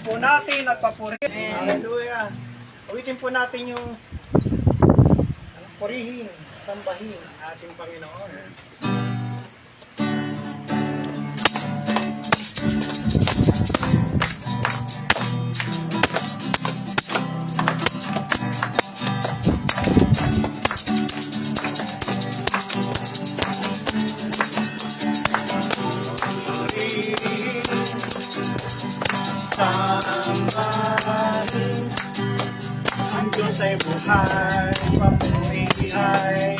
po natin at papurihin. Hallelujah. Awitin po natin yung purihin, sambahin ating Panginoon. Sambahin ang Diyos ay buhay, papuri ay alay.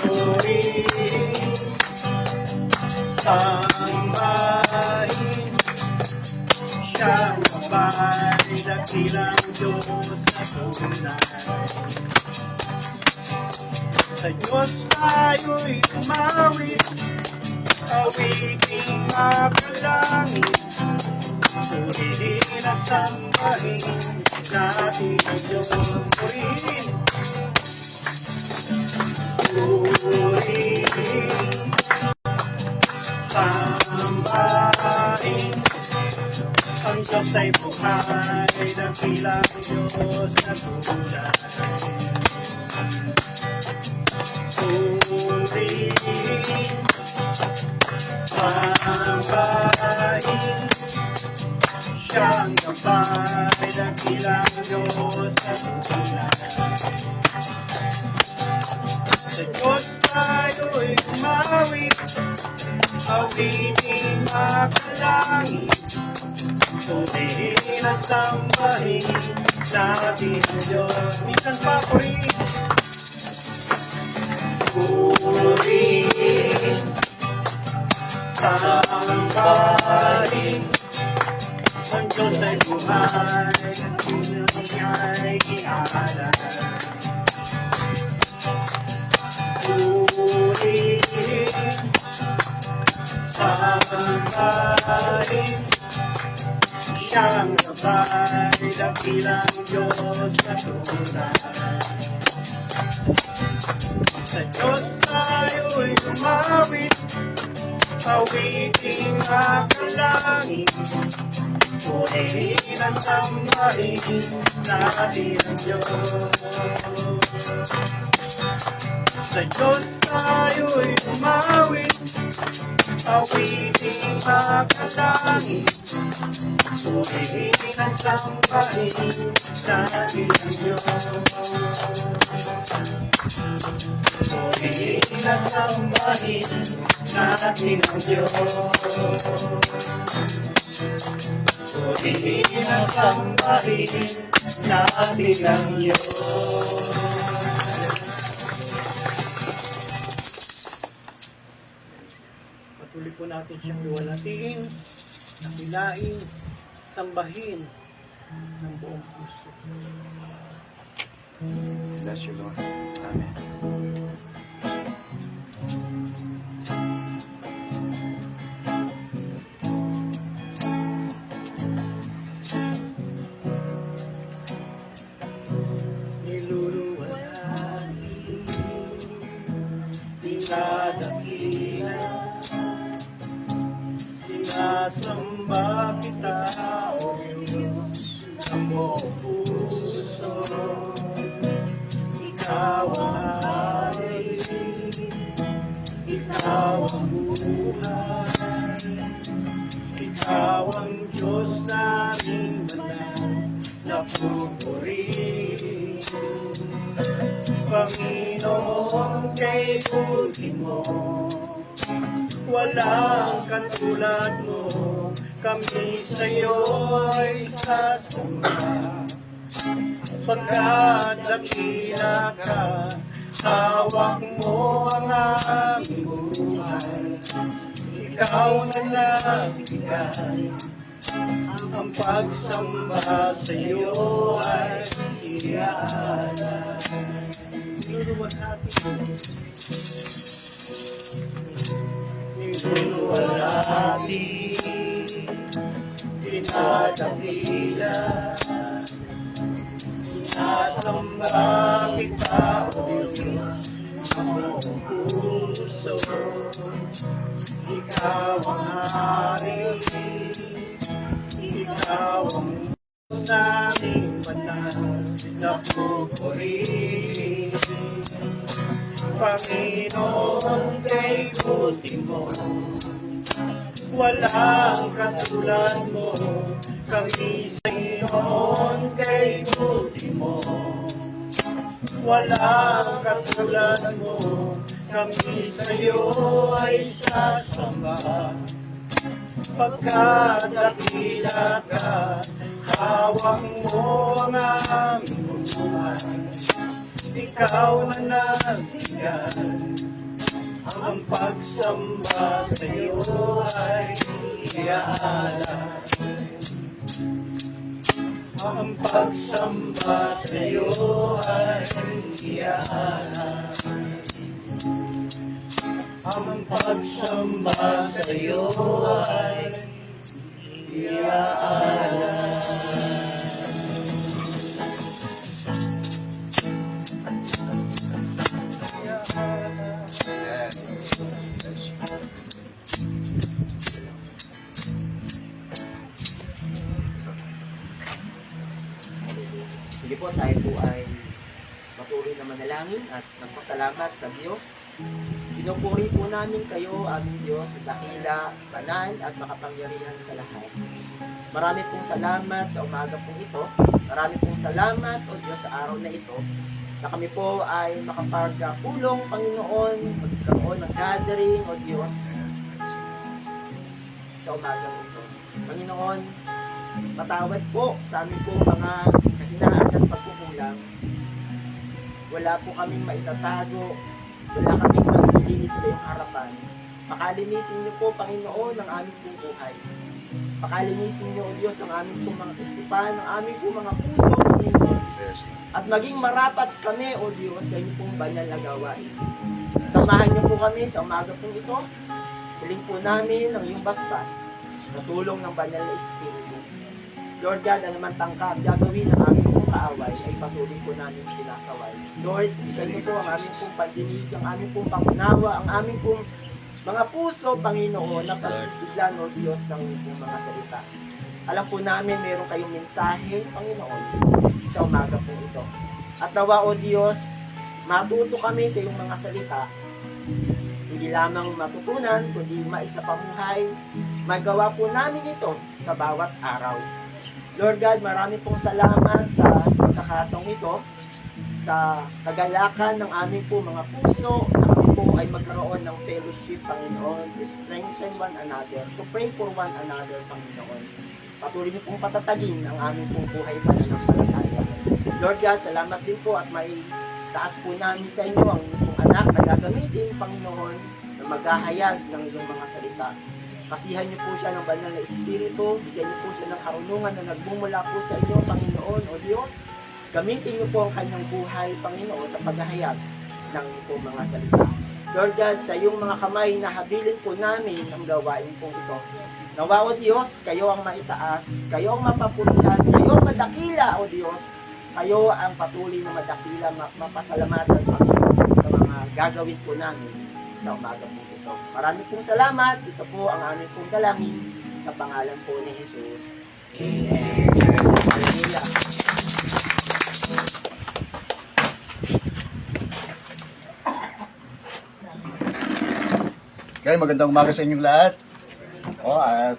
Purihin, sambahin siyang mabay, dakilang Diyos na tunay. Sa Diyos tayo'y tumawid, awiting makalangit, purihin at sambahin natin ang Diyos. Purihin, sambahin ang Diyos ay buhay, dakilang Diyos na tunay. Purihin, sambahin siyang gabay, dakilang Diyos na tunay. Sa Diyos tayo'y umawit, awiting makalangit, purihin at sambahin natin ang Diyos. Minsan pa purihin, purihin, sambahin ang Diyos ay buhay, ang Pinoy ay ialay. Purihin, sambahin siyang gabay, dakilang Diyos na tunay. Sa Diyos tayo'y umawit, awiting makalangit, purihin at sambahin natin ang Diyos. Sa Diyos tayo'y umawit, awiting makalangit, purihin at sambahin natin ang Diyos. Purihin at sambahin natin ang Diyos. Purihin at sambahin natin ang Diyos. Patuloy po natin siyang iwalatiin, nakilain, sambahin ng buong puso. Bless you, Lord. Amen. Niluluwalhati, dinadakila, sinasamba kita, O Diyos, ng buong puso. Ikaw ang hari, ikaw ang buhay, ikaw ang Diyos naming banal na pupurihin. Panginoon, kay ultimo, walang katulad mo, kami sa'yo'y sasamba. Pagkat dakila ka, hawak mo ang aming buhay. Ikaw na nagbigay, ang pagsamba sa'yo ay iaalay. Niluluwalhati, dinadakila, sinasamba kita, O Diyos, ang buong puso. Ikaw Hari, ikaw ang naming banal na pupurihin. Panginoon, kay buti mo, walang katulad mo. Kami sa Panginoon, kay buti mo, walang katulad mo. Kami sa iyo ay sasamba, pagkat dakila ka, hawak mo ang aming buhay. Ikaw na nabigyan, ang pagsamba sa iyo ay iaalay. Ang pagsamba sa iyo ay iaalay. Ang pagsamba sa iyo ay iaalay. Sige po, tayo po ay patuloy na manalangin at nagpasalamat sa Diyos. Pinupuri po namin kayo, aming Diyos, dakila, banal at makapangyarihan sa lahat. Marami pong salamat sa umaga pong ito. Marami pong salamat, O Diyos, sa araw na ito na kami po ay makapagpulong, Panginoon, magkaroon ng gathering, O Diyos, sa umaga po ito. Panginoon, patawad po sa amin po mga kahinaan at pagkukulang. Wala po kaming maitatago, wala kaming maililid sa iyong harapan. Pakalinisin niyo po, Panginoon, ang aming pong buhay. Pakalinisin niyo, O Diyos, ang aming pong mga isipan, ang aming pong mga puso, Panginoon. At maging marapat kami, O Diyos, sa inyong pong banal na gawain. Samahan niyo po kami sa umaga pong ito. Hiling po namin ang iyong basbas sa tulong ng banal na Espiritu. Lord God, ano man tangkad gagawin ng aming pong kaaway ay patuloy po namin sinasaway. Lord, isa niyo po ang aming pong pandinig, ang aming pong pangunawa, ang aming pong mga puso, Panginoon, na pagsisiglan, O Diyos, ng iyong pong mga salita. Alam po namin, meron kayong mensahe, Panginoon, sa umaga po ito. At nawa, O Diyos, matuto kami sa iyong mga salita. Hindi lamang matutunan, kundi maisapamuhay. Magawa po namin ito sa bawat araw. Lord God, marami pong salamat sa pagkakataong ito, sa kagalakan ng aming po mga puso, na kami po ay magkaroon ng fellowship, Panginoon, to strengthen one another, to pray for one another, Panginoon. Patuloy niyo pong patatagin ang aming pong buhay pananampalataya. Lord God, salamat din po at may taas po namin sa inyo ang inyong anak na gagamitin, Panginoon, na maghahayag ng iyong mga salita. Kasihan niyo po siya ng banal na Espiritu, bigyan niyo po siya ng karunungan na nagmumula po sa inyo, Panginoon, O Diyos. Gamitin niyo po ang kanyang buhay, Panginoon, sa paghahayag ng iyong mga salita. Lord God, sa iyong mga kamay, nahabilin po namin ang gawain po ito. Nawa, O Diyos, kayo ang maitaas, kayo ang mapapurihan, kayo ang madakila, O Diyos. Kayo ang patuloy na madakila, mapasalamatan, Panginoon, sa mga gagawin po namin sa umaga po ito. Maraming pong salamat. Ito po ang aming pong dalangin sa pangalan po ni Jesus. Amen. Hallelujah. Okay, magandang umaga sa inyong lahat.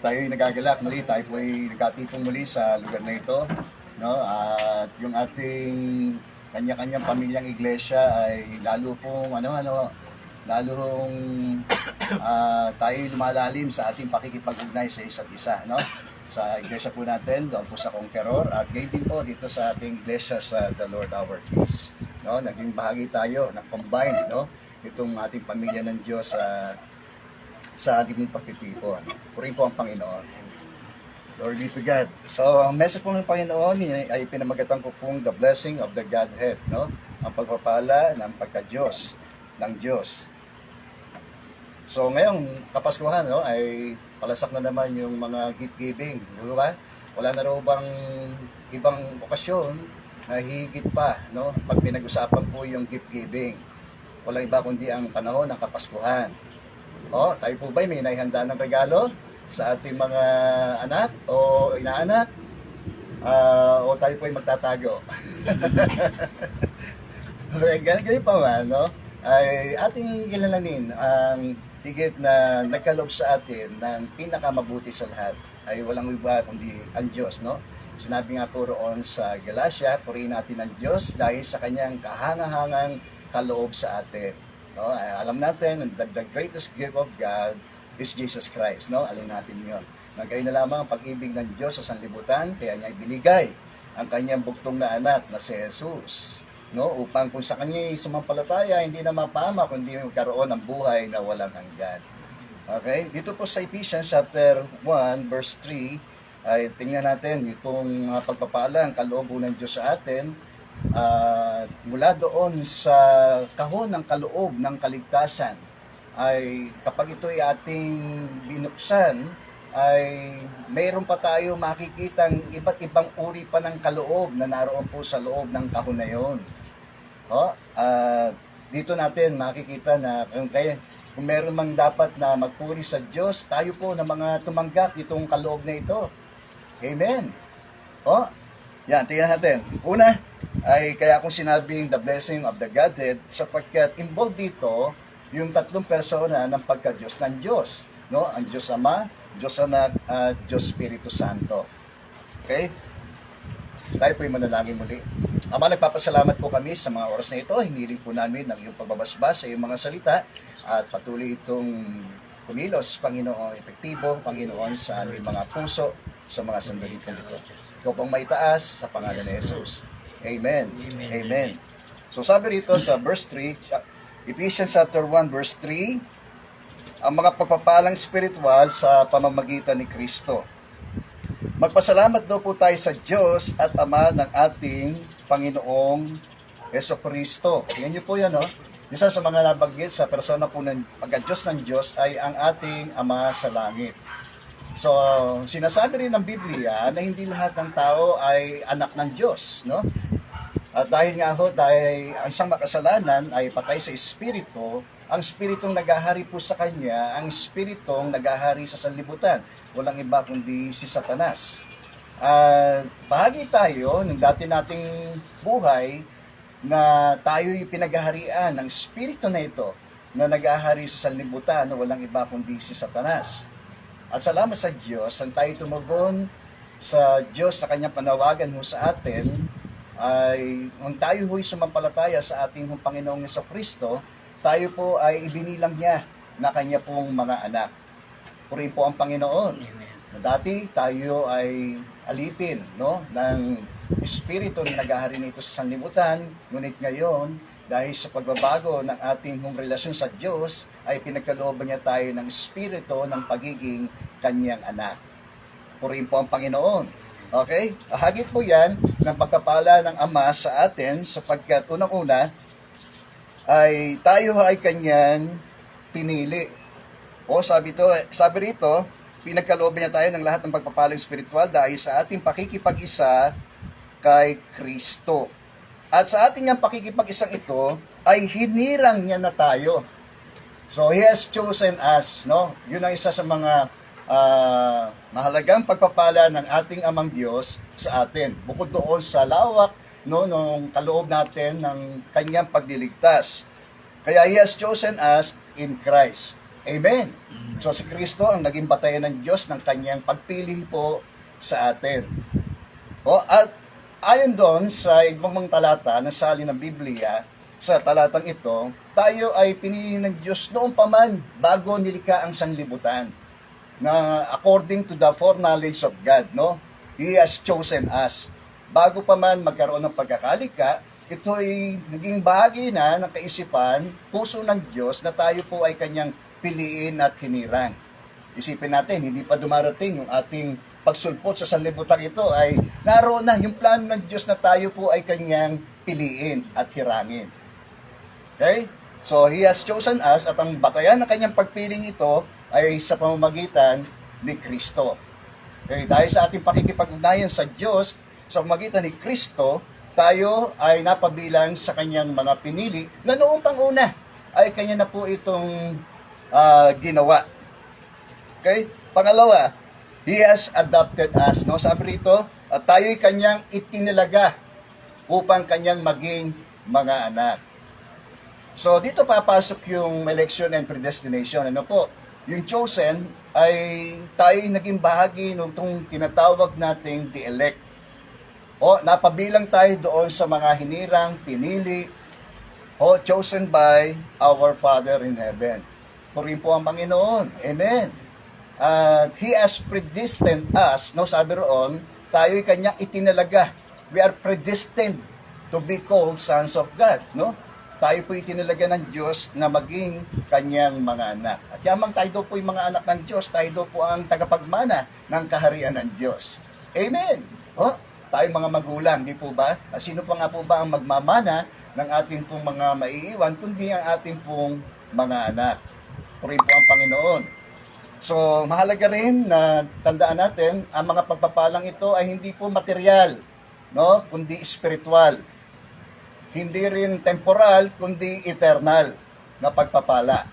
Tayo ay nagagalak muli, tayo po ay nagkatipong muli sa lugar na ito. No? At yung ating kanya-kanyang pamilyang iglesia ay lalo pong lalong tayo lumalalim sa ating pakikipag-ugnay sa isa't isa, no? Sa iglesia po natin, doon po sa Conqueror, at gayon din po dito sa ating iglesia sa The Lord Our Peace, no? Naging bahagi tayo, na-combine, no? Itong ating pamilya ng Diyos sa ating pagtitipon. Purihin po ang Panginoon. Glory be to God. So, ang message po ng Panginoon ay pinamagatan ko pong the blessing of the Godhead, no? Ang pagpapala ng pagka-Diyos, ng Diyos. So ngayong Kapaskuhan, no, ay palasak na naman yung mga gift giving, di ba? Wala na raw bang ibang okasyon na higit pa, no, pag pinag-usapan po yung gift giving. Walang iba kundi ang panahon ng Kapaskuhan. Tayo po ba may naihanda ng regalo sa ating mga anak o inaanak? O tayo po ay magtatago? Okay, ganyan pa man, no? Ay ating kilalanin ang higit na nagkaloob sa atin ng pinakamabuti sa lahat ay walang iba kundi ang Diyos, no? Sinabi nga po roon sa Galatia, purihin natin ang Diyos dahil sa kanyang kahangahangang kaloob sa atin. No? Alam natin, the greatest gift of God is Jesus Christ, no? Alam natin 'yon. Nagay na lamang ang pag-ibig ng Diyos sa sanlibutan, kaya niya ibinigay ang kanyang bugtong na anak na si Jesus, no, upang kung sa kanya sumampalataya hindi na mapama kundi magkaroon ng buhay na walang hanggan. Okay, dito po sa Ephesians chapter 1 verse 3 ay tingnan natin itong pagpapalang kaloob ng Diyos sa atin mula doon sa kahon ng kaloob ng kaligtasan. Ay kapag ito ay ating binuksan ay mayroon pa tayo makikitang iba't ibang uri pa ng kaloob na naroon po sa loob ng kahon na yon. Dito natin makikita na kung meron mang dapat na magpuri sa Diyos, tayo po na mga tumanggap itong kaloob na ito. Amen. Yan, tingnan natin. Una, ay kaya akong sinabing the blessing of the Godhead sapagkat involved dito yung tatlong persona ng pagka-Diyos ng Diyos. No? Ang Diyos Ama, Diyos Anak, at Diyos Espiritu Santo. Okay? Tayo po'y manalangin muli. Ama, nagpapasalamat po kami sa mga oras na ito. Hiniling po namin ng iyong pagbabasbas sa iyong mga salita at patuloy itong kumilos, Panginoon, epektibo, Panginoon, sa aming mga puso sa mga sandali po ito. Ikaw pong maitaas sa pangalan ni Jesus. Amen. Amen. So sabi rito sa verse 3, Ephesians chapter 1 verse 3, ang mga pagpapalang spiritual sa pamamagitan ni Kristo. Magpasalamat daw po tayo sa Diyos at Ama ng ating Panginoong Jesucristo. Tingnan niyo po yan, no? Isa sa mga nabanggit sa persona po ng pagka-Diyos ng Diyos ay ang ating Ama sa langit. So, sinasabi rin ng Biblia na hindi lahat ng tao ay anak ng Diyos, no? At dahil nga ho, dahil ang isang makasalanan ay patay sa espiritu, ang espiritong nagahari po sa kanya, ang espiritong nagahari sa sanlibutan. Walang iba kundi si Satanas. Bahagi tayo ng dati nating buhay na tayo'y pinaghaharian ng espiritu na ito na nagahari sa sanlibutan na walang iba kundi si Satanas. At salamat sa Diyos, ang tayo tumugon sa Diyos sa kanyang panawagan ho sa atin, ay kung tayo ho'y sumampalataya sa ating Panginoong Jesucristo, tayo po ay ibinilang niya na kanya pong mga anak. Purihin po ang Panginoon. Dati tayo ay alipin, no, ng espiritu na naghahari nito sa sanlibutan, ngunit ngayon, dahil sa pagbabago ng ating relasyon sa Diyos, ay pinagkalooban niya tayo ng espiritu ng pagiging kanyang anak. Purihin po ang Panginoon. Okay? Hagit po yan ng pagkapala ng Ama sa atin sapagkat unang-una, ay tayo ay kanyang pinili. Sabi rito, pinagkalooban niya tayo ng lahat ng pagpapalang spiritual dahil sa ating pakikipag-isa kay Kristo. At sa ating ang pakikipag-isang ito, ay hinirang niya na tayo. So, He has chosen us, no? Yun ang isa sa mga mahalagang pagpapala ng ating Amang Diyos sa atin. Bukod doon sa lawak, no, nung kaloob natin ng kanyang pagliligtas. Kaya He has chosen us in Christ. Amen. So si Kristo ang naging batayan ng Diyos ng kanyang pagpili po sa atin. At ayon doon sa ibang mga talata na sali ng Biblia, sa talatang ito, tayo ay pinili ng Diyos noong paman bago nilikha ang sanlibutan. Na according to the foreknowledge of God, no? He has chosen us. Bago pa man magkaroon ng pagkakalika, ito ay naging bahagi na ng kaisipan, puso ng Diyos na tayo po ay kanyang piliin at hinirang. Isipin natin, hindi pa dumarating yung ating pagsulpot sa sanlibutan ito ay naroon na yung plano ng Diyos na tayo po ay kanyang piliin at hirangin. Okay? So, He has chosen us at ang batayan ng kanyang pagpiling ito ay sa pamamagitan ni Kristo. Okay? Dahil sa ating pakikipag-ugnayan sa Diyos, sa pamamagitan ni Kristo, tayo ay napabilang sa kanyang mga pinili na noong panguna ay kanya na po itong ginawa. Okay? Pangalawa, He has adopted us. No? Sabi rito, at tayo'y kanyang itinilaga upang kanyang maging mga anak. So, dito papasok yung election and predestination. Ano po? Yung chosen ay tayo'y naging bahagi ng itong tinatawag nating the elect. O, napabilang tayo doon sa mga hinirang, pinili, o chosen by our Father in heaven. Purihin po ang Panginoon. Amen. At He has predestined us, no, sabi roon, tayo'y kanyang itinalaga. We are predestined to be called sons of God, no? Tayo po itinalaga ng Diyos na maging kanyang mga anak. At yamang tayo daw po yung mga anak ng Diyos, tayo daw po ang tagapagmana ng kaharian ng Diyos. Amen. Oh, tayo mga magulang, di po ba? At sino pa nga po ba ang magmamana ng ating pong mga maiiwan, kundi ang ating pong mga anak. Purihin po ang Panginoon. So, mahalaga rin na tandaan natin, ang mga pagpapalang ito ay hindi po material, no? Kundi spiritual. Hindi rin temporal, kundi eternal na pagpapala.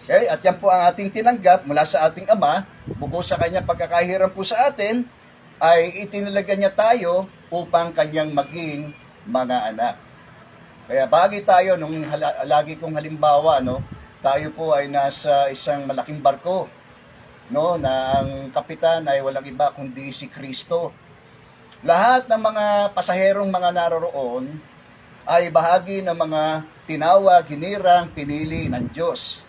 Okay? At yan po ang ating tinanggap mula sa ating Ama, bukod sa kanyang pagkakahiram po sa atin, ay itinalaga niya tayo upang kanyang maging mga anak. Kaya bagay tayo, nung lagi kong halimbawa, no? Tayo po ay nasa isang malaking barko, no, na ang kapitan ay walang iba kundi si Kristo. Lahat ng mga pasaherong mga naroroon ay bahagi ng mga tinawag, hinirang, pinili ng Diyos.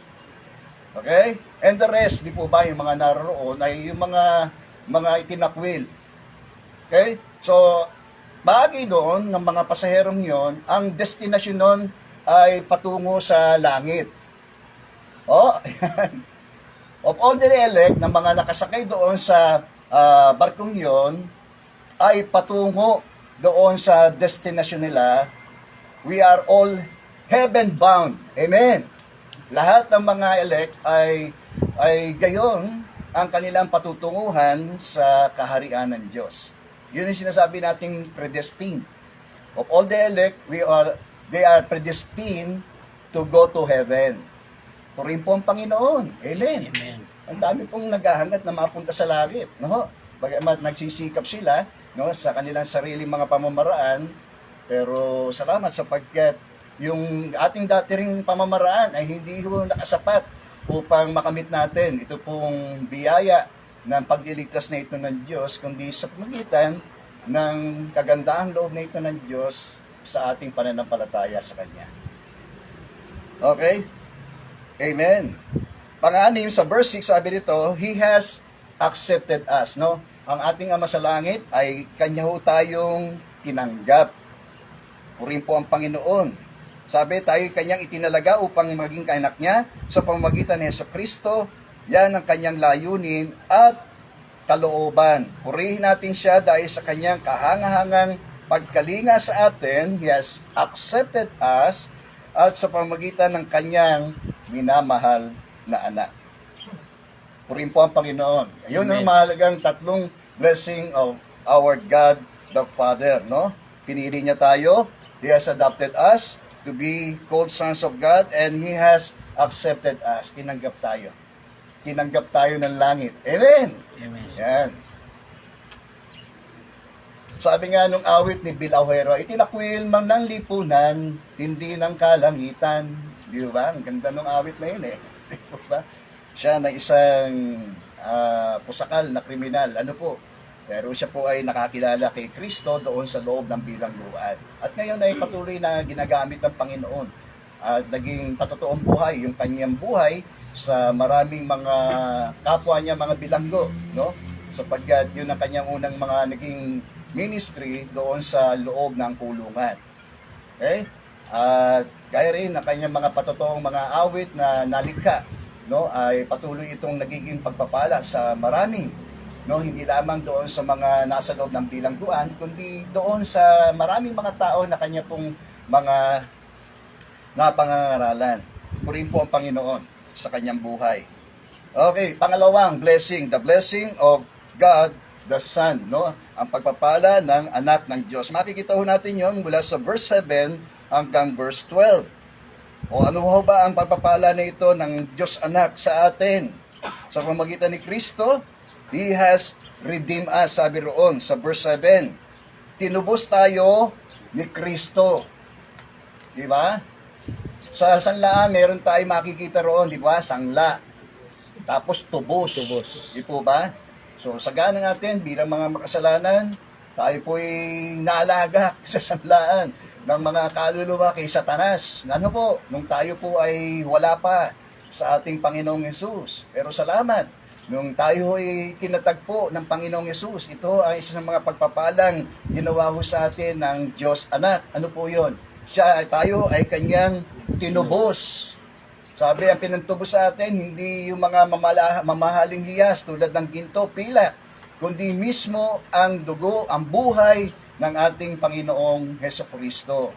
Okay? And the rest, di po ba, yung mga naroroon ay yung mga itinakwil. Okay? So, bahagi doon ng mga pasaherong yon, ang destinasyon nun ay patungo sa langit. Oh, of all the elect ng mga nakasakay doon sa barkong yon ay patungo doon sa destination nila. We are all heaven bound. Amen. Lahat ng mga elect ay gayon ang kanilang patutunguhan sa kaharian ng Diyos. Yun yung sinasabi nating predestined. Of all the elect, they are predestined to go to heaven. Purihin po ang Panginoon. Amen. Amen. Ang dami pong naghahangat na mapunta sa langit, no? Bagamat nagsisikap sila, no, sa kanilang sariling mga pamamaraan, pero salamat sapagkat yung ating dati ring pamamaraan ay hindi ho nakasapat upang makamit natin ito pong biyaya ng pagliligtas na ito ng Diyos, kundi sa pamagitan ng kagandahang loob na ito ng Diyos sa ating pananampalataya sa Kanya. Okay? Amen. Pang-anim, sa verse 6, sabi dito, He has accepted us, no? Ang ating Ama sa langit ay Kanya ho tayong tinanggap. Purihin po ang Panginoon. Sabi, tayo Kanyang itinalaga upang maging kaanak niya sa pamamagitan ni Jesucristo. Yan ang Kanyang layunin at kalooban. Purihin natin siya dahil sa Kanyang kahangahangang pagkalinga sa atin. He has accepted us at sa pamamagitan ng Kanyang minamahal na anak. Purihin po ang Panginoon. Ayun ang mahalagang tatlong blessing of our God the Father, no? Pinili niya tayo, He has adopted us to be called sons of God, and He has accepted us. Tinanggap tayo. Tinanggap tayo ng langit. Amen! Amen. Yan. Sabi nga nung awit ni Bill Auhero, itinakwil man ng lipunan, hindi ng kalangitan. Di ba? Ang ganda nung awit na yun eh. Di ba? Siya na isang pusakal na kriminal. Ano po? Pero siya po ay nakakilala kay Kristo doon sa loob ng bilangguan. At ngayon ay patuloy na ginagamit ng Panginoon. At naging patotoong buhay, yung kanyang buhay sa maraming mga kapwa niya, mga bilanggo. No? Sapagkat yun ang kanyang unang mga naging ministry doon sa loob ng kulungan. Okay? At gaya rin na kanyang mga patotoong mga awit na nalikha, no, ay patuloy itong nagiging pagpapala sa marami, no, hindi lamang doon sa mga nasa loob ng bilangguan, kundi doon sa maraming mga tao na kanya pong mga napangangaralan. Purihin po ang Panginoon sa kanyang buhay. Okay, pangalawang blessing, the blessing of God the Son, no, ang pagpapala ng anak ng Diyos. Makikita ho natin yon mula sa verse 7 hanggang verse 12. O ano ho ba ang pagpapala na ito ng Diyos Anak sa atin? Sa pamamagitan ni Kristo, He has redeemed us, sabi roon sa verse 7. Tinubos tayo ni Kristo. Di ba? Sa sanlaan, meron tayo makikita roon, di ba? Sangla. Tapos tubos. Di po ba? So, sagana natin bilang mga makasalanan, tayo po'y naalaga sa sanlaan ng mga kaluluwa kay Satanas. Ano po, nung tayo po ay wala pa sa ating Panginoong Yesus. Pero salamat, nung tayo ay kinatagpo ng Panginoong Yesus, ito ay isa sa mga pagpapalang ginawa ho sa atin ng Diyos Anak. Ano po yon? Tayo ay kanyang tinubos. Sabi, ang pinantubos sa atin, hindi yung mga mamahaling hiyas tulad ng ginto, pilak, kundi mismo ang dugo, ang buhay ng ating Panginoong Hesukristo.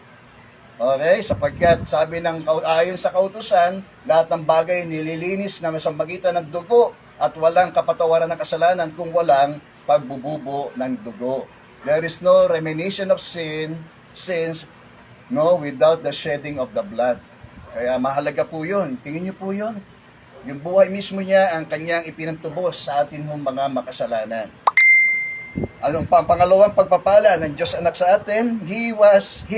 Okay, sapagkat sabi ng ayon sa kautusan, lahat ng bagay nililinis na sa magitan ng dugo at walang kapatawaran ng kasalanan kung walang pagbububo ng dugo. There is no remission of sins, no, without the shedding of the blood. Kaya mahalaga po yun. Tingin niyo po yun. Yung buhay mismo niya ang kanyang ipinantubos sa atin hong mga makasalanan. Anong pangalawang pagpapala ng Diyos Anak sa atin? He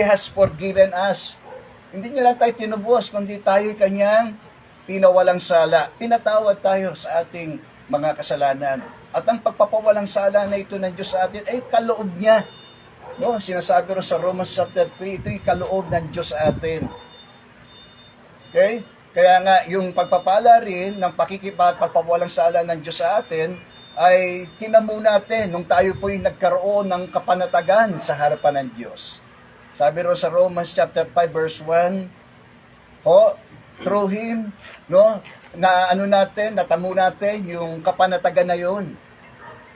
has forgiven us. Hindi niya lang tayo tinubos, kundi tayo kanyang pinawalang sala. Pinatawad tayo sa ating mga kasalanan. At ang pagpapawalang sala na ito ng Diyos sa atin ay kaloob niya. No, sinasabi rin sa Romans chapter 3, ito'y kaloob ng Diyos sa atin. Okay? Kaya nga, yung pagpapala rin ng pagpapawalang sala ng Diyos sa atin, ay tinamo natin nung tayo po'y nagkaroon ng kapanatagan sa harapan ng Diyos. Sabi rin sa Romans chapter 5 verse 1, through Him, no, natamo natin yung kapanatagan na yun.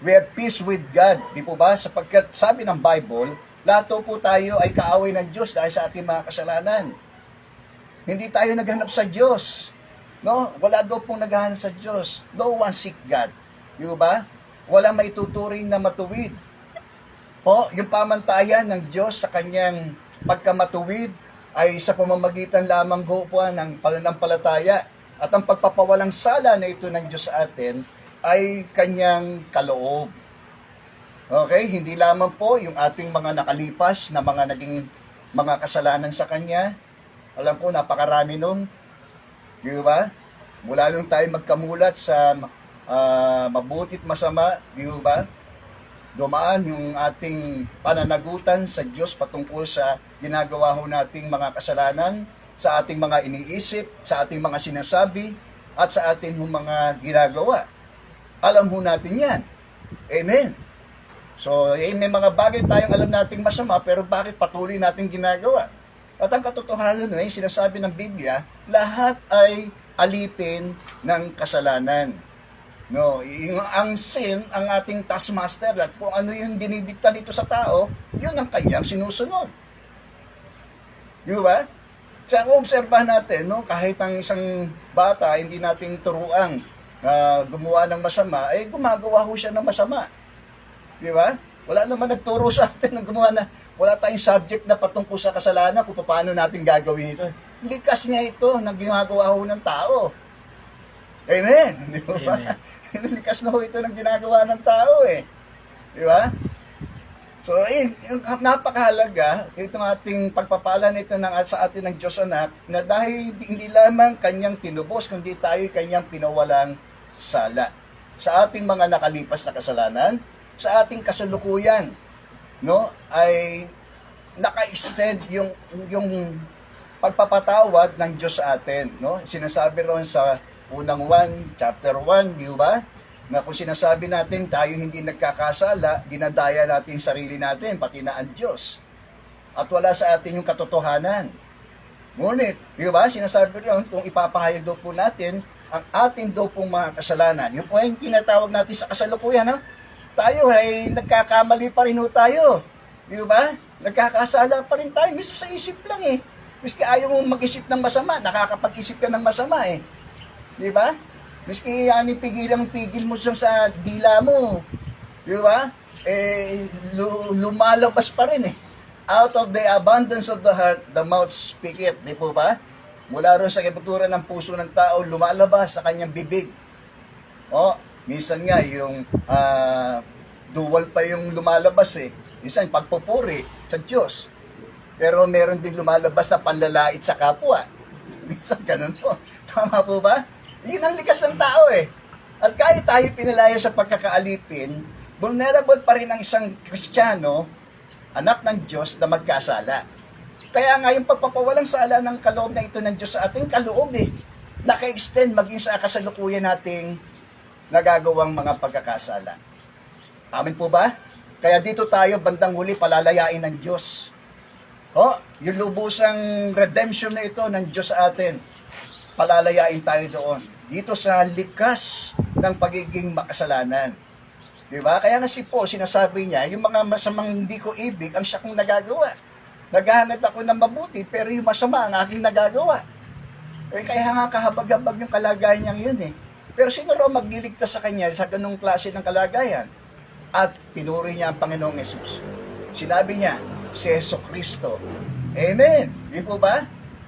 We have peace with God, di po ba? Sapagkat sabi ng Bible, lahat po tayo ay kaaway ng Diyos dahil sa ating mga kasalanan. Hindi tayo naghanap sa Diyos. No? Wala daw pong naghahanap sa Diyos. No one seek God. Di ba? Walang maituturing na matuwid. Yung pamantayan ng Diyos sa kanyang pagkamatuwid ay sa pamamagitan lamang po ng pananampalataya. At ang pagpapawalang sala na ito ng Diyos sa atin ay kanyang kaloob. Okay? Hindi lamang po yung ating mga nakalipas na mga naging mga kasalanan sa kanya. Alam ko, napakarami nun. Di ba? Mula nung tayo magkamulat sa mabutit masama, di ba? Dumaan yung ating pananagutan sa Diyos patungkol sa ginagawa ho nating mga kasalanan, sa ating mga iniisip, sa ating mga sinasabi, at sa ating mga ginagawa. Alam ho natin yan. Amen. So, may mga bagay tayong alam nating masama, pero bakit patuloy nating ginagawa? At ang katotohanan na sinasabi ng Biblia, lahat ay alipin ng kasalanan. No, ang sin, ang ating taskmaster, at kung ano yung dinidikta nito sa tao, yun ang kanyang sinusunod. Di ba? Kaya kung obserbahan natin, no, kahit ang isang bata, hindi nating turuan gumawa ng masama, ay gumagawa ho siya ng masama. Di ba? Wala naman nagturo sa atin na gumawa na, wala tayong subject na patungkol sa kasalanan kung paano natin gagawin ito. Likas niya ito na ginagawa ho ng tao. Amen. Di ba? Likas na ho ito ng ginagawa ng tao eh. Di ba? So, napakahalaga itong ating pagpapala nito sa atin ng Diyos Anak na dahil hindi lamang kanyang tinubos, kundi tayo kanyang pinawalang sala. Sa ating mga nakalipas na kasalanan, sa ating kasalukuyan, no, ay naka-extend yung pagpapatawad ng Diyos sa atin, no? Sinasabi ron sa unang 1, chapter 1, di ba? Na kung sinasabi natin tayo hindi nagkakasala, dinadaya natin sarili natin, pati na ang Diyos. At wala sa atin yung katotohanan. Ngunit, di ba? Sinasabi ron kung ipapahayag daw po natin ang ating daw pong mga kasalanan. Yung po yung tinatawag natin sa kasalukuyan, no? Tayo ay nagkakamali pa rin ho tayo. Di ba? Nagkakasala pa rin tayo. Misa sa isip lang eh. Miski ayaw mo mag-isip ng masama, nakakapag-isip ka ng masama eh. Di ba? Miski pigil mo sa dila mo. Di ba? Lumalabas pa rin eh. Out of the abundance of the heart, the mouth speaketh. Di po ba? mula ron sa ibuturan ng puso ng tao, lumalabas sa kanyang bibig. Minsan nga, yung dual pa yung lumalabas eh. Minsan, pagpupuri sa Diyos. Pero meron din lumalabas na panlalait sa kapwa. Minsan, ganun po. Tama po ba? Yun ang likas ng tao eh. At kahit tayo pinalaya sa pagkakaalipin, vulnerable pa rin ang isang Kristiyano, anak ng Diyos, na magkasala. Kaya nga yung pagpapawalang sala ng kaloob na ito ng Diyos sa ating kaloob eh, naka-extend maging sa kasalukuyan nating nagagawang mga pagkakasala. Amin po ba? Kaya dito tayo bandang huli palalayain ng Diyos. Yung lubusang redemption na ito ng Diyos sa atin, palalayain tayo doon. Dito sa likas ng pagiging makasalanan. Diba? Kaya nga si Paul, sinasabi niya, yung mga masamang hindi ko ibig, ang siya kong nagagawa. Naghahangad ako ng mabuti, pero yung masama ang aking nagagawa. Kaya nga kahabag-habag yung kalagayan niyang yun eh. Pero sino raw magliligtas sa kanya sa ganung klase ng kalagayan? At pinuri niya ang Panginoong Yesus. Sinabi niya, si Jesucristo. Amen. Di po ba?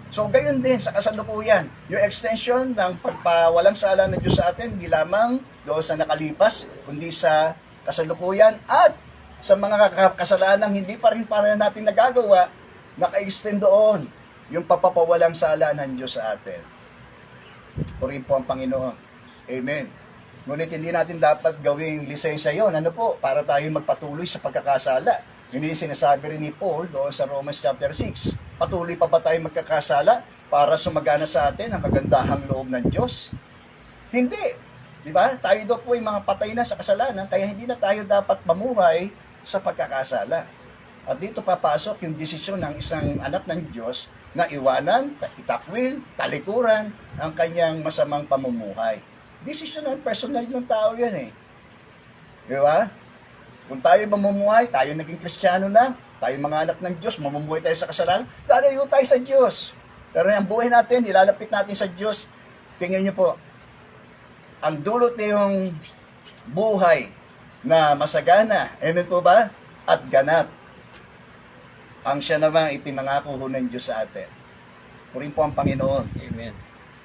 So, gayon din sa kasalukuyan. Yung extension ng pagpawalang sala ng Diyos sa atin, hindi lamang doon sa nakalipas, kundi sa kasalukuyan at sa mga kasalanang hindi pa rin para natin nagagawa, naka-extend doon yung papapawalang sala ng Diyos sa atin. Purihin po ang Panginoon. Amen. Ngunit hindi natin dapat gawing lisensya yon. Ano po? Para tayo magpatuloy sa pagkakasala. Yun yung sinasabi rin ni Paul doon sa Romans chapter 6. Patuloy pa ba tayo magkakasala para sumagana sa atin ang kagandahang loob ng Diyos? Hindi. Di ba? Tayo daw po ay mga patay na sa kasalanan, kaya hindi na tayo dapat mamuhay sa pagkakasala. At dito papasok yung desisyon ng isang anak ng Diyos na iwanan, itakwil, talikuran ang kanyang masamang pamumuhay. Desisyon ng personal ng tao yan eh. Di ba? Kung tayo mamumuhay, tayo naging Kristiyano na, tayo mga anak ng Diyos, mamumuhay tayo sa kasalanan, lalayo tayo sa Diyos. Pero ang buhay natin, nilalapit natin sa Diyos, tingnan niyo po, ang dulot niyong buhay na masagana, amen po ba? At ganap. Ang siya naman ipinangako ho ng Diyos sa atin. Purihin po ang Panginoon. Amen.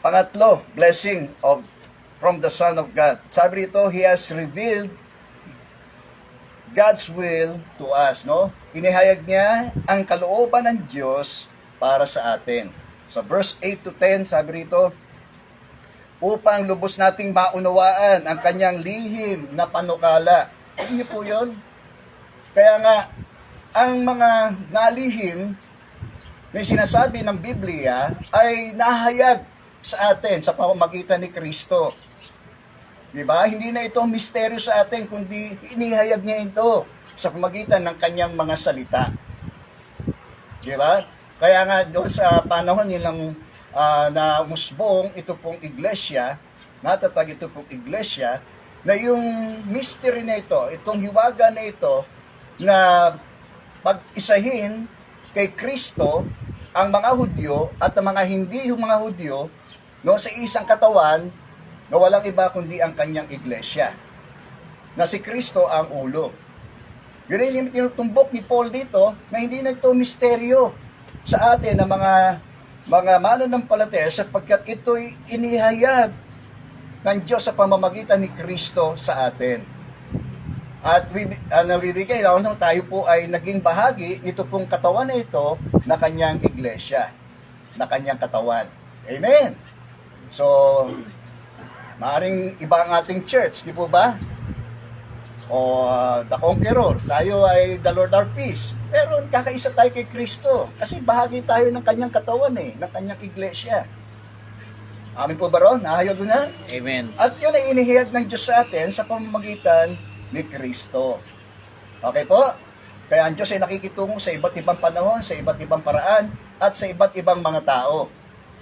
Pangatlo, blessing from the Son of God. Sabi rito, He has revealed God's will to us, no? Inihayag niya ang kalooban ng Diyos para sa atin. So verse 8 to 10, sabi rito, upang lubos nating maunawaan ang kanyang lihim na panukala. Hindi po yun. Kaya nga, ang mga nalihim na sinasabi ng Biblia ay nahayag sa atin sa pamamagitan ni Kristo. Diba? Hindi na ito misteryo sa atin, kundi inihayag niya ito sa pamamagitan ng kanyang mga salita. Diba? Kaya nga doon sa panahon nilang na musbong ito pong iglesia, natatag ito pong iglesia, na yung mystery na ito, itong hiwaga na ito, na pag-isahin kay Kristo ang mga Hudyo at ang mga hindi yung mga Hudyo, no, sa isang katawan na walang iba kundi ang kanyang iglesia, na si Kristo ang ulo. Yun yung tinutumbok ni Paul dito, na hindi na ito misteryo sa atin na mga mananampalataya, sapagkat ito'y inihayag ng Diyos sa pamamagitan ni Kristo sa atin. At nabibigay na tayo po ay naging bahagi nito pong katawan na ito na kanyang iglesia, na kanyang katawan. Amen! So, maaring iba ang ating church, di po ba? O The Conqueror, tayo ay The Lord our Peace. Pero kakaisa tayo kay Kristo kasi bahagi tayo ng kanyang katawan ng kanyang iglesia. Amin po ba ron? Nahayag na? Amen. At yun ay inihayag ng Diyos sa atin sa pamamagitan ni Kristo. Okay po? Kaya ang Diyos ay nakikitungo sa iba't ibang panahon, sa iba't ibang paraan, at sa iba't ibang mga tao.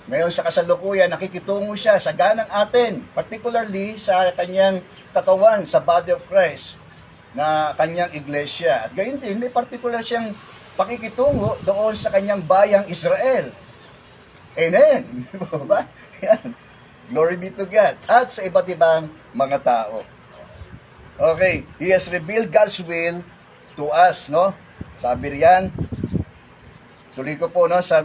Ngayon sa kasalukuyan, nakikitungo siya sa ganang atin, particularly sa kanyang katawan, sa body of Christ, na kanyang iglesia. At gayon din, may particular siyang pakikitungo doon sa kanyang bayang Israel. Amen! Ba? Yan. Glory be to God. At sa iba't ibang mga tao. Okay, He has revealed God's will to us, no? Sabi riyan, Tuloy ko po, no, sa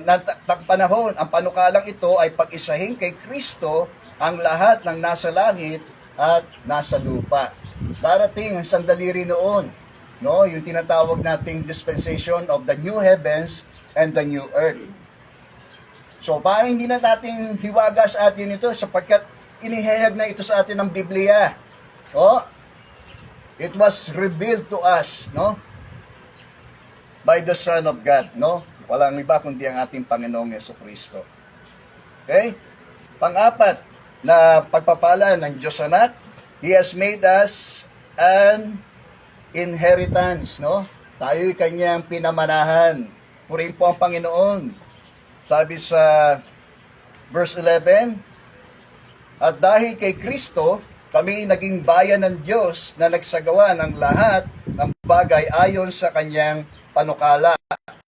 panahon, ang panukalang ito ay pag-isahin kay Kristo ang lahat ng nasa langit at nasa lupa. Darating ang sandali rin noon, no, yung tinatawag nating dispensation of the new heavens and the new earth. So, parang hindi na natin hiwaga sa atin ito sapagkat inihayag na ito sa atin ng Biblia. Oh, it was revealed to us, no, by the Son of God, no? Walang iba kundi ang ating Panginoong Jesucristo. Okay? Pang-apat na pagpapala ng Diyos Anak, He has made us an inheritance, no? Tayo'y kanyang pinamanahan. Purihin po ang Panginoon. Sabi sa verse 11, at dahil kay Kristo, kami naging bayan ng Diyos na nagsagawa ng lahat ng bagay ayon sa kanyang panukala.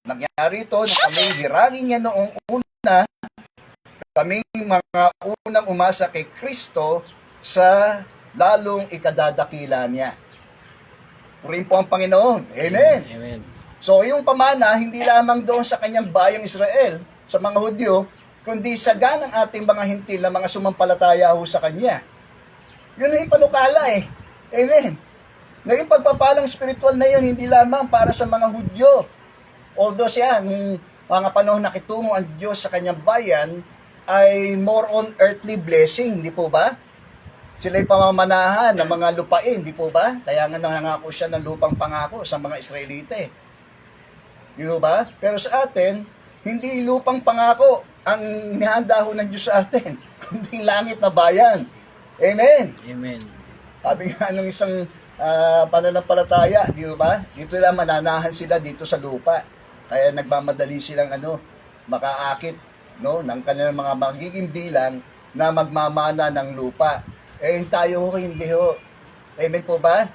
Nangyari ito na kami hirangin niya noong una, kami mga unang umasa kay Kristo sa lalong ikadadakila niya. Purihin po ang Panginoon. Amen. Amen. So, yung pamana, hindi lamang doon sa kanyang bayang Israel, sa mga Hudyo, kundi sa ganang ating mga hintil na mga sumampalataya ho sa kanya. Yun ang panukala eh. Amen. Naging pagpapalang spiritual na yun, hindi lamang para sa mga Hudyo. Although siya, nung mga panahon nakitungo ang Diyos sa kanyang bayan, ay more on earthly blessing, di po ba? Sila'y pamamanahan ng mga lupain, di po ba? Kaya nga nangako siya ng lupang pangako sa mga Israelite. Di po ba? Pero sa atin, hindi lupang pangako ang inihanda ho ng Diyos sa atin, kundi langit na bayan. Amen. Amen. Sabi nga nung isang pananampalataya, di ba? Dito lang mananahan sila dito sa lupa. Kaya nagmamadali silang makaakit, no, ng kanilang mga magiging bilang na magmamana ng lupa. Eh tayo ho, hindi ho. Amen po ba?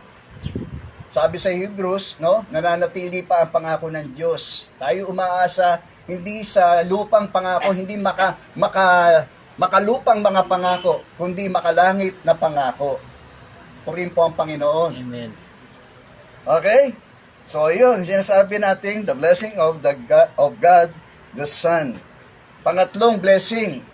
Sabi sa Hebrews, no, nananatili pa ang pangako ng Diyos. Tayo umaasa hindi sa lupang pangako, hindi makalupang mga pangako, kundi makalangit na pangako. Purihin po ang Panginoon. Amen. Okay? So, yun, sinasabi natin, the blessing of God, the Son. Pangatlong blessing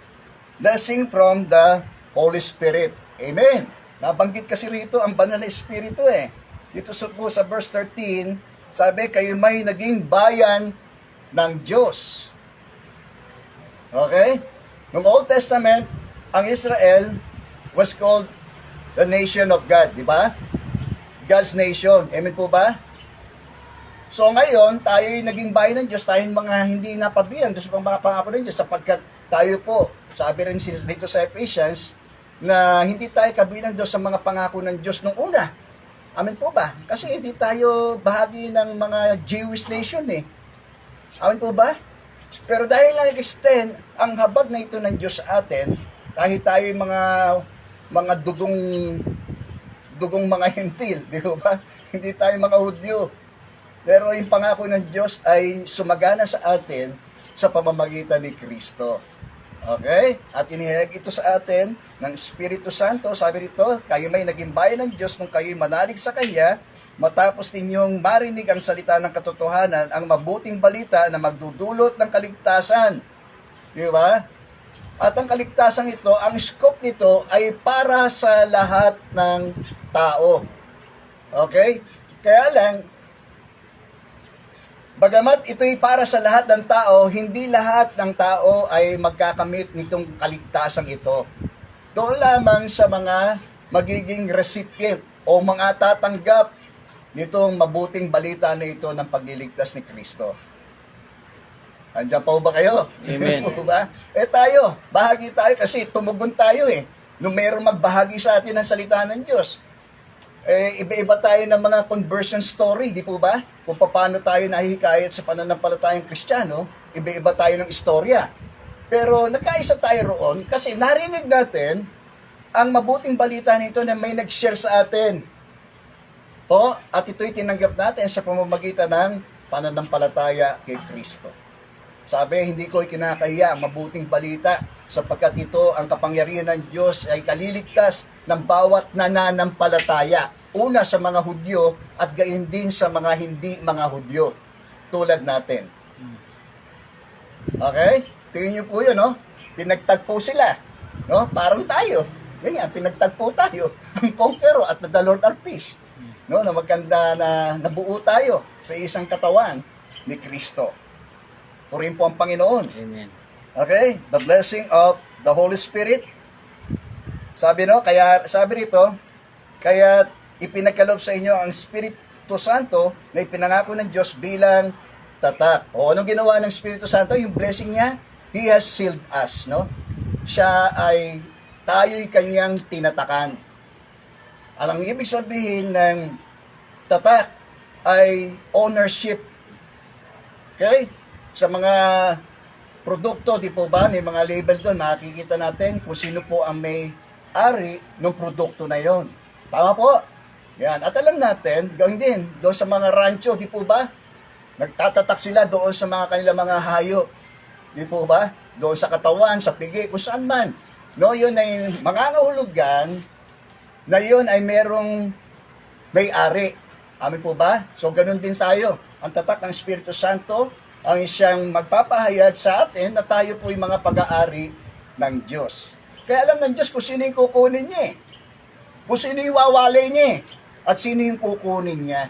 from the Holy Spirit. Amen. Nabanggit kasi rito ang banal na Espiritu eh. Dito po sa verse 13, sabi, kayo may naging bayan ng Diyos. Okay? Noong Old Testament, ang Israel was called the nation of God, di ba? God's nation. Amen po ba? So ngayon, tayo ay naging bayan ng Diyos, tayo mga hindi napabiyan doon sa mga pangako ng Diyos sapagkat tayo po, sabi rin dito sa Ephesians, na hindi tayo kabilang doon sa mga pangako ng Diyos nung una. Amen po ba? Kasi hindi tayo bahagi ng mga Jewish nation eh. Amen po ba? Pero dahil nag-extend ang habag na ito ng Diyos sa atin, kahit tayo mga dugong mga hentil, di ba? Hindi tayo mga Hudyo. Pero yung pangako ng Diyos ay sumagana sa atin sa pamamagitan ni Kristo. Okay? At inihayag ito sa atin ng Espiritu Santo. Sabi rito, kayo may naging bayan ng Diyos kung kayo'y manalig sa Kanya, matapos ninyong marinig ang salita ng katotohanan, ang mabuting balita na magdudulot ng kaligtasan. Di ba? At ang kaligtasan ito, ang scope nito ay para sa lahat ng tao. Okay? Kaya lang, bagamat ito'y para sa lahat ng tao, hindi lahat ng tao ay magkakamit nitong kaligtasan ito. Doon lamang sa mga magiging recipient o mga tatanggap nitong mabuting balita na ito ng pagliligtas ni Kristo. Andiyan pa ba kayo? Amen. Ba? Tayo, bahagi tayo kasi tumugon tayo eh. Nung mayroong magbahagi sa atin ng salita ng Diyos. Iba-iba tayo ng mga conversion story, di po ba? Kung paano tayo nahihikayat sa pananampalatayang Kristiyano, iba-iba tayo ng istorya. Pero nagkaisa tayo roon kasi narinig natin ang mabuting balita nito na may nag-share sa atin. At ito'y tinanggap natin sa pamamagitan ng pananampalataya kay Kristo. Sabi, hindi ko ikinakahiya ang mabuting balita sapagkat ito ang kapangyarihan ng Diyos ay kaliligtas ng bawat nananampalataya. Una sa mga Hudyo at gayon din sa mga hindi mga Hudyo tulad natin. Okay? Tingnan niyo po yun, no? Pinagtagpo sila. No? Parang tayo. Ganyan, pinagtagpo tayo. Ang conqueror at the Lord our peace. No? Na maganda na nabuo tayo sa isang katawan ni Kristo. Purihin po ang Panginoon. Amen. Okay? The blessing of the Holy Spirit. Sabi no, kaya sabi rito, kaya ipinagkaloob sa inyo ang Espiritu Santo na ipinangako ng Diyos bilang tatak. O anong ginawa ng Espiritu Santo? Yung blessing niya, He has sealed us, no? Siya ay, tayo'y kanyang tinatakan. Alang ibig sabihin ng tatak ay ownership. Okay? Sa mga produkto, di po ba, may mga label doon, makikita natin kung sino po ang may-ari ng produkto na yon. Tama po? Yan. At alam natin, gawin din, doon sa mga rancho, di po ba? Nagtatatak sila doon sa mga kanilang mga hayop. Di po ba? Doon sa katawan, sa pigi, kung saan man. No, yun ay mangangahulugan na yun ay merong may-ari. Amin po ba? So, ganun din tayo. Ang tatak ng Espiritu Santo ang siyang magpapahayag sa atin na tayo po yung mga pag-aari ng Diyos. Kaya alam ng Diyos kung sino yung kukunin niya. Kung sino yung wawalay niya. At sino yung kukunin niya.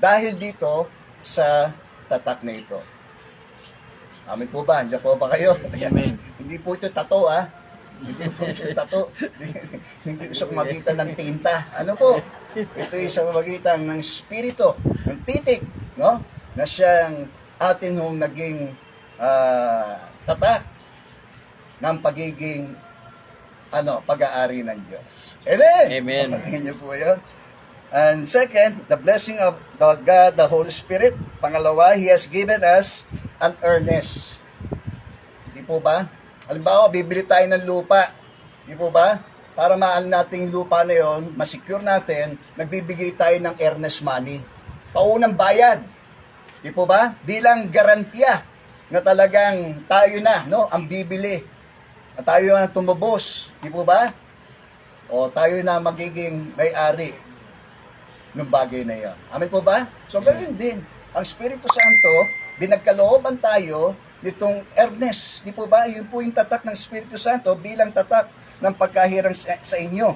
Dahil dito sa tatak na ito. Amin po ba? Andiyan po ba kayo? Amen. Hindi po ito tato, ah. Hindi po ito tato. Hindi sa magitan ng tinta. Ano po? Ito ay sa magitan ng spirito, ng titik, no? Na siyang atin hong naging tatak ng pagiging pag-aari ng Diyos. Amen! Amen. Pagiging niyo po yun. And second, the blessing of the God, the Holy Spirit. Pangalawa, He has given us an earnest. Di po ba? Halimbawa, bibili tayo ng lupa. Di po ba? Para maal natin yung lupa na yon, masecure natin, nagbibigay tayo ng earnest money. Paunang bayad. Di po ba? Bilang garantiya na talagang tayo na, no, ang bibili. At tayo ang tumubos. Di po ba? O tayo na magiging may-ari ng bagay na yon. Amin po ba? So, ganoon din. Ang Espiritu Santo, binagkalooban tayo nitong earnest. Di po ba? Yun po yung tatak ng Espiritu Santo bilang tatak ng pagkahirang sa inyo.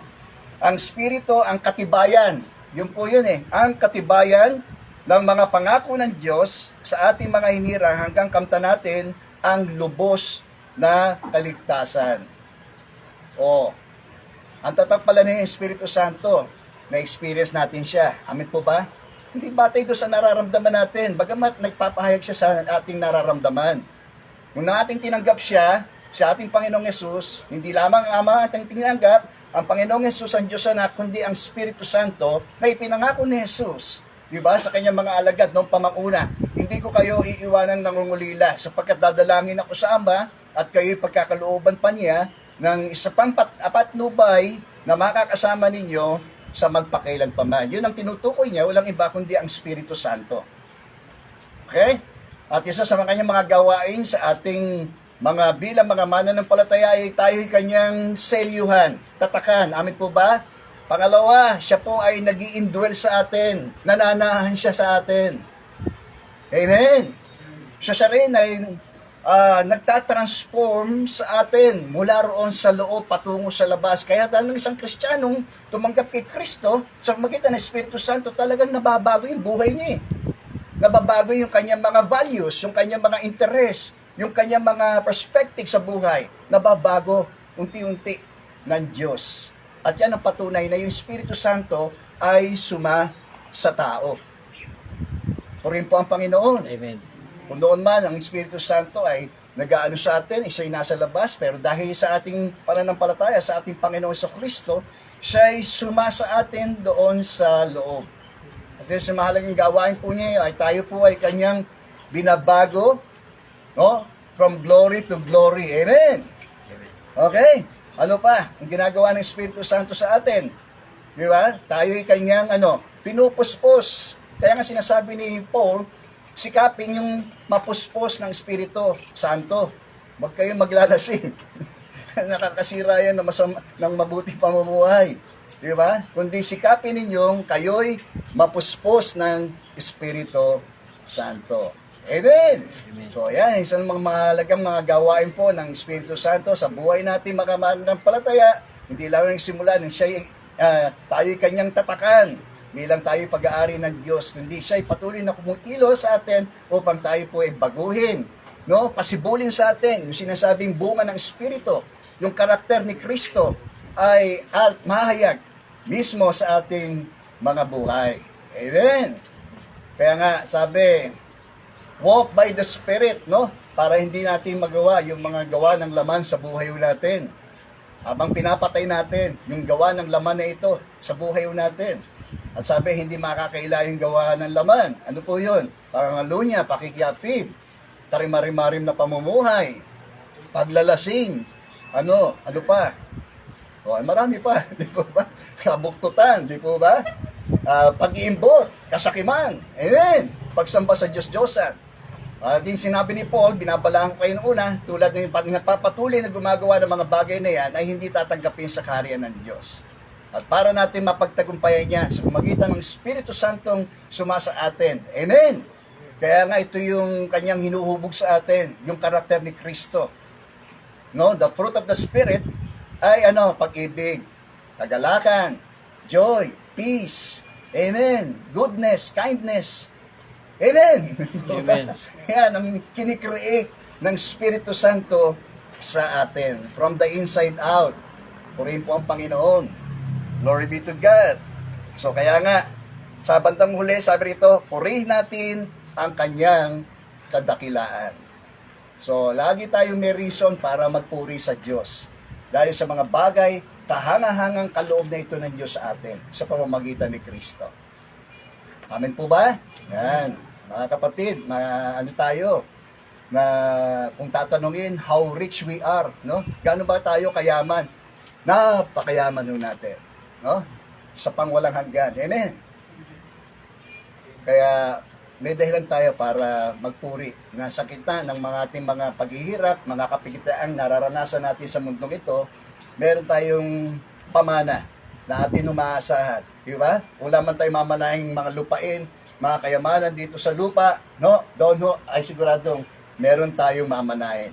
Ang Espiritu, ang katibayan. Yun po yun eh. Ang katibayan ng mga pangako ng Diyos sa ating mga hinirang hanggang kamta natin ang lubos na kaligtasan. O, ang tatak pala ng Espiritu Santo, na-experience natin siya. Amin po ba? Hindi batay doon sa nararamdaman natin. Bagamat nagpapahayag siya sa ating nararamdaman. Kung na ating tinanggap siya, sa ating Panginoong Yesus, hindi lamang ang Ama ating tinanggap, ang Panginoong Yesus ang Diyos na kundi ang Espiritu Santo na ipinangako ni Jesus. Diba? Sa kanyang mga alagad noong pamanguna, hindi ko kayo iiwanan nangungulila sapagkat dadalangin ako sa Ama at kayo'y pagkakalooban pa niya ng isa pang patnubay na makakasama ninyo sa magpakailan pa man. Yun ang tinutukoy niya, walang iba kundi ang Espiritu Santo. Okay? At isa sa kanyang mga gawain sa ating mga bilang mga mananampalataya ay tayo'y kanyang selyuhan, tatakan. Amin po ba? Pangalawa, siya po ay nag-i-indwell sa atin. Nananahan siya sa atin. Amen. Siya rin ay nagtatransform sa atin mula roon sa loob patungo sa labas. Kaya dahil ng isang Kristiyanong tumanggap kay Kristo, sa magitan ng Espiritu Santo, talagang nababago yung buhay niya. Nababago yung kanyang mga values, yung kanyang mga interest, yung kanyang mga perspective sa buhay. Nababago unti-unti ng Diyos. At yan ang patunay na yung Espiritu Santo ay suma sa tao. Purihin po ang Panginoon. Amen. Kung doon man, ang Espiritu Santo ay nag-aano sa atin, siya'y nasa labas, pero dahil sa ating pananampalataya, sa ating Panginoon sa Kristo, siya'y suma sa atin doon sa loob. At yun sa mahalagang gawain po niya, ay tayo po ay kanyang binabago, no? From glory to glory. Amen? Okay? Ano pa? Ang ginagawa ng Espiritu Santo sa atin. Di ba? Tayo ay kanyang, pinupuspos. Kaya nga sinasabi ni Paul, sikapin yung mapuspos ng Espiritu Santo. Huwag kayong maglalasing. Nakakasira yan ng mabuti pamumuhay. Di ba? Kundi sikapin ninyong kayo'y mapuspos ng Espiritu Santo. Amen. So ayan, isang mga mahalagang mga gawain po ng Espiritu Santo sa buhay natin palataya. Hindi lang yung simula nang siya tayo'y kanyang tatakan bilang tayo pag-aari ng Diyos, kundi siya'y patuloy na kumukilos sa atin upang tayo po ay baguhin, no? Pasibulin sa atin yung sinasabing bunga ng Espiritu, yung karakter ni Kristo ay mahayag mismo sa ating mga buhay. Amen. Kaya nga sabi, walk by the Spirit, no? Para hindi natin magawa yung mga gawa ng laman sa buhay natin. Habang pinapatay natin yung gawa ng laman na ito sa buhay natin. At sabi, hindi makakaila yung gawa ng laman. Ano po yun? Pangangalunya, pakikiapid, tarimarimarim na pamumuhay, paglalasing, ano pa? O, marami pa, di po ba? Kabuktutan, di po ba? Pag-iimbot, kasakiman, amen. Pagsamba sa Diyos-Diyosan. Din sinabi ni Paul, binabalaan ko kayo una, tulad ng nagpapatuloy na gumagawa ng mga bagay na yan, ay hindi tatanggapin sa kaharian ng Diyos. At para natin mapagtagumpayan yan, sa pamagitan ng Espiritu Santong sumasa atin. Amen! Kaya nga ito yung kanyang hinuhubog sa atin, yung karakter ni Kristo. No? The fruit of the Spirit ay pag-ibig, kagalakan, joy, peace, amen, goodness, kindness. Amen! Amen. Yan ang kinikreate ng Espiritu Santo sa atin. From the inside out. Purihin po ang Panginoon. Glory be to God. So kaya nga, sa bandang huli, sabi rito, purihin natin ang kanyang kadakilaan. So lagi tayong may reason para magpuri sa Diyos. Dahil sa mga bagay, kahangahangang kaloob na ito ng Diyos sa atin sa pamamagitan ni Kristo. Amen po ba? Yan. Mga kapatid, tayo, na kung tatanungin, how rich we are, no? Gaano ba tayo kayaman? Napakayaman nun natin, no? Sa pangwalang hanggan. Amen. Kaya, may dahilan tayo para magpuri na sa kita ng mga ating mga paghihirap, mga kapigitaang nararanasan natin sa mundong ito, meron tayong pamana na atin umaasahan. Di ba? Wala man tayo mamanahing mga lupain, mga kayamanan dito sa lupa, no? Doon ay siguradong meron tayong mamanahin.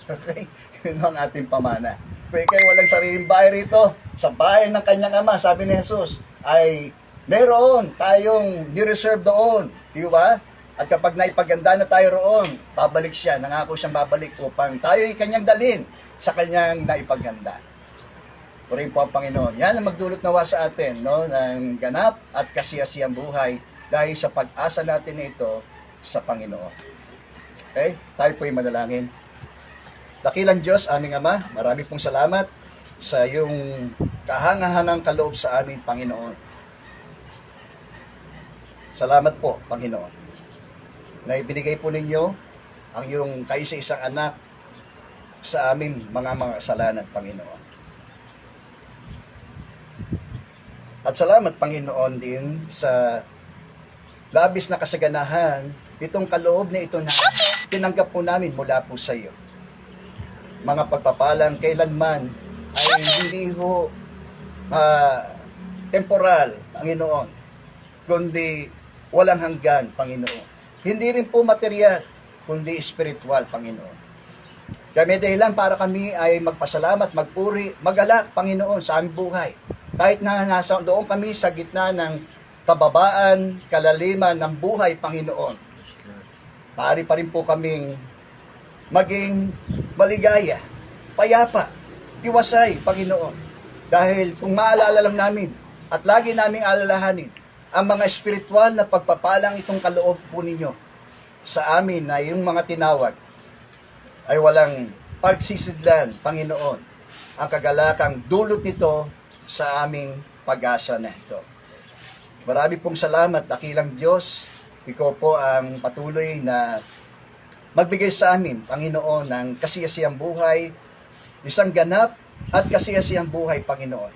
Okay? Yun ang ating pamana. Kung ikay walang sariling bahay rito, sa bahay ng kanyang ama, sabi ni Jesus, ay meron tayong ni-reserve doon. Di ba? At kapag naipaganda na tayo roon, babalik siya, nangako siyang babalik upang tayo'y kanyang dalhin sa kanyang naipaganda. Purihin po ang Panginoon. Yan ang magdulot nawa sa atin, no? Ng ganap at kasiyasiyang buhay dahil sa pag-asa natin na ito sa Panginoon. Okay? Tayo po'y manalangin. Dakilang Diyos, aming Ama, marami pong salamat sa iyong kahangahangang kaloob sa aming Panginoon. Salamat po, Panginoon, na ibinigay po ninyo ang iyong kaisa-isang anak sa aming mga kasalanan, Panginoon. At salamat, Panginoon, din sa labis na kasaganahan, itong kaloob na ito na tinanggap po namin mula po sa iyo. Mga pagpapalang kailanman ay hindi ho temporal, Panginoon, kundi walang hanggan, Panginoon. Hindi rin po material, kundi spiritual, Panginoon. Kaya may dahilan para kami ay magpasalamat, magpuri, magalak, Panginoon, sa aming buhay. Kahit na nasa doon kami sa gitna ng kababaan, kalaliman ng buhay, Panginoon. Maaari pa rin po kaming maging maligaya, payapa, tiwasay, Panginoon. Dahil kung maalala lang namin at lagi naming alalahanin ang mga espiritual na pagpapalang itong kaloob po ninyo sa amin na yung mga tinawag ay walang pagsisidlan, Panginoon, ang kagalakang dulot nito sa aming pag-asa na ito. Marami pong salamat, dakilang Diyos. Ikaw po ang patuloy na magbigay sa amin, Panginoon, ng kasiyasiyang buhay, isang ganap at kasiyasiyang buhay, Panginoon.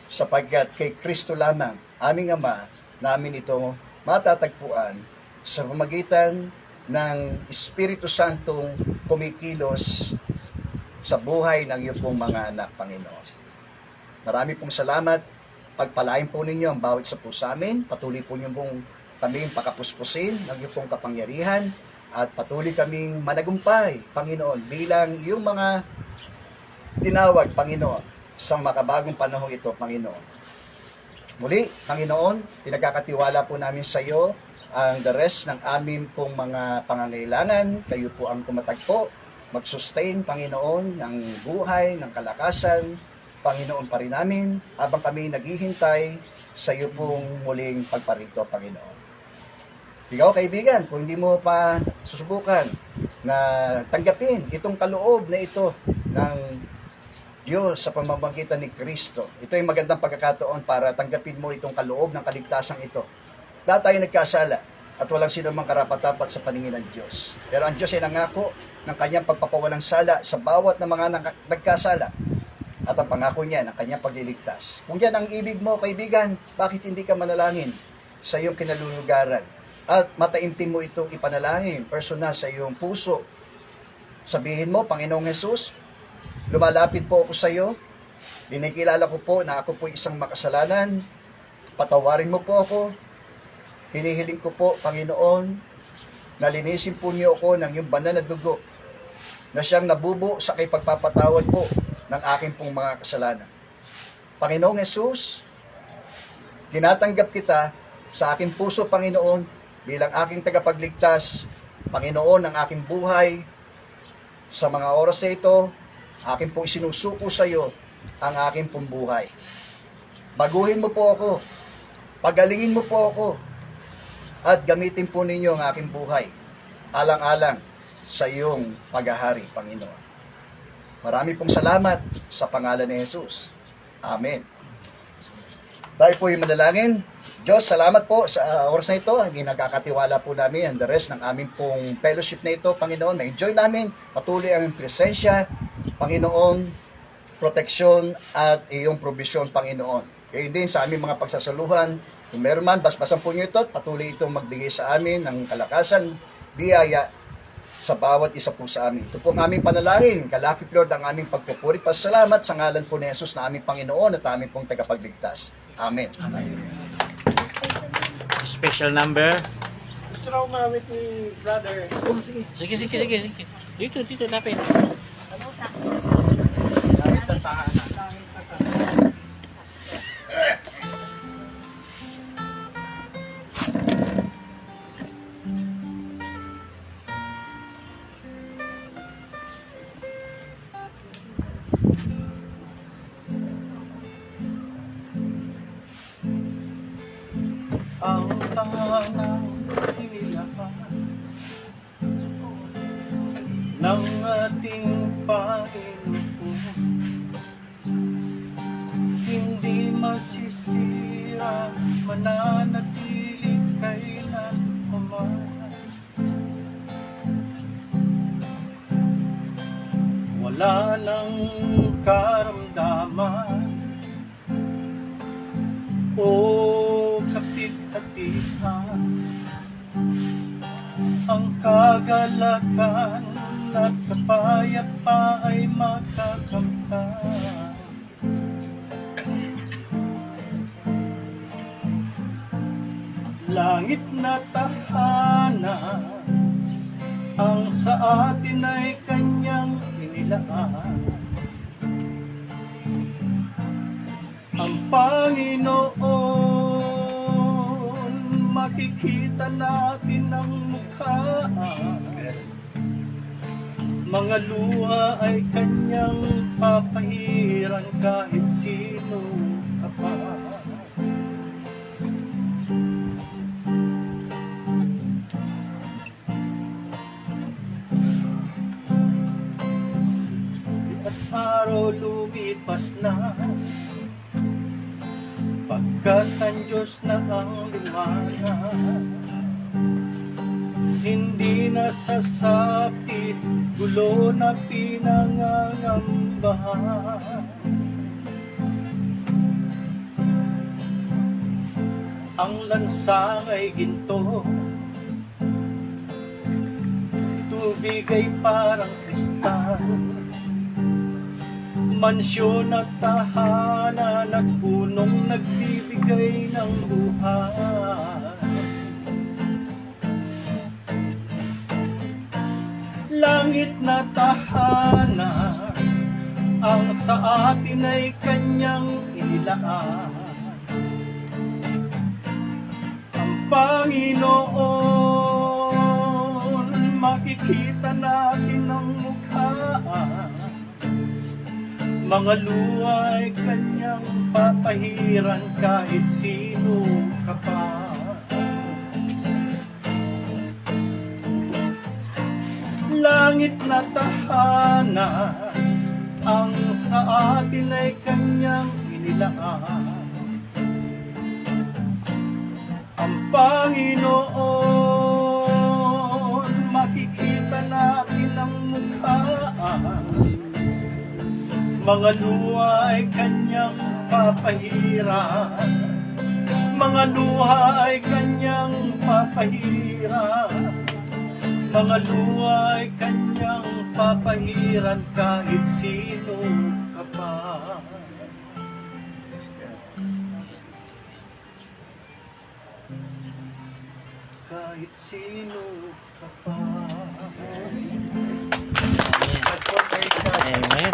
Sapagkat kay Kristo lamang, aming Ama, namin ito matatagpuan sa pamagitan ng Espiritu Santong kumikilos sa buhay ng iyong pong mga anak, Panginoon. Marami pong salamat. Pagpalain po ninyo ang bawat isa po sa amin. Patuloy po niyo pong kaming pakapuspusin ng iyong pong kapangyarihan at patuloy kaming managumpay, Panginoon, bilang yung mga tinawag, Panginoon, sa makabagong panahon ito, Panginoon. Muli, Panginoon, pinagkakatiwala po namin sa iyo ang the rest ng amin pong mga pangangailangan. Kayo po ang tumatagpo, mag-sustain, Panginoon, ng buhay, ng kalakasan, Panginoon pa rin namin, habang kami naghihintay sa iyo pong muling pagparito, Panginoon. Ikaw, kaibigan, kung hindi mo pa susubukan na tanggapin itong kaloob na ito ng Diyos sa pamamagitan ni Kristo, ito ay magandang pagkakataon para tanggapin mo itong kaloob ng kaligtasan ito. Lahat tayo nagkasala at walang sino mang karapat-dapat sa paningin ng Diyos. Pero ang Diyos ay nangako ng kanyang pagpapawalang sala sa bawat na mga nagkasala. At ang pangako niya ng kanyang pagliligtas. Kung yan ang ibig mo, kaibigan, bakit hindi ka manalangin sa iyong kinalulugaran? At mataimtim mo itong ipanalangin, personal sa iyong puso. Sabihin mo, Panginoong Jesus, lumalapit po ako sa iyo. Dinikilala ko po na ako po isang makasalanan. Patawarin mo po ako. Hinihiling ko po, Panginoon, na linisin po niyo ako ng iyong banal na dugo na siyang nabubo sa kay pagpapatawad po ng aking pong mga kasalanan. Panginoong Jesus, tinatanggap kita sa aking puso, Panginoon, bilang aking tagapagligtas, Panginoon ng aking buhay. Sa mga oras na ito, aking pong isinusuko sa iyo ang aking pong buhay. Baguhin mo po ako, pagalingin mo po ako, at gamitin po ninyo ang aking buhay, alang-alang sa iyong paghahari, Panginoon. Marami pong salamat sa pangalan ni Jesus. Amen. Tayo po yung manalangin. Diyos, salamat po sa oras na ito. Ginagkakatiwala po namin ang the rest ng aming pong fellowship na ito, Panginoon. Na-enjoy namin patuloy ang presensya, Panginoon, proteksyon at iyong provision, Panginoon. Kaya din sa aming mga pagsasaluhan, kung meron man, basbasan po niyo ito at patuloy itong magbigay sa amin ng kalakasan, biyaya sa bawat isa po sa amin. Ito po ang aming panalangin. Kalakip, Lord, ang aming pagpupuri. Pasalamat sa ngalan po ni Jesus na aming Panginoon at aming pong tagapagligtas. Amen. Special number. Gusto raw mamit ni brother. Sige. Dito, lapit. Ang tangang hinilahan ng ating Panginoon hindi masisira, mananatili kailanman. Wala nang karamdaman o kapit-hatihan, ang kagalakan at kapayapa ay makakamtan. Langit na tahanan, ang sa atin ay kanyang inilaan. Ang Panginoon, makikita natin ang mukha. Mga luha ay kanyang papahiran kahit sino ka pa. At araw lumipas na, pagkat ang Diyos na ang liwanag, hindi na sasakit, gulo na pinangangambahan. Ang lansang ay ginto, tubig ay parang kristal, mansyon at tahanan at punong nagbibigay ng buhay. Langit na tahanan, ang sa atin ay kanyang inilaan. Ang Panginoon, makikita natin ang mukha. Mga luha ay kanyang papahiran kahit sino ka pa. Langit na tahanan, ang sa atin ay kanyang inilaan. Ang Panginoon, makikita natin ang mukha. Mga luha ay kanyang papahiran. Mga luha ay kanyang papahiran. Mga luha ay kanyang papahiran kahit sino ka pa. Kahit sino ka pa. Amen.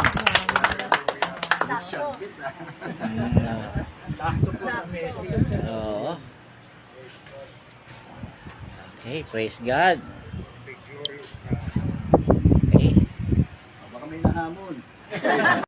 Sakto po sa message. Oo. Okay, praise God. Okay. Baka may nahamon.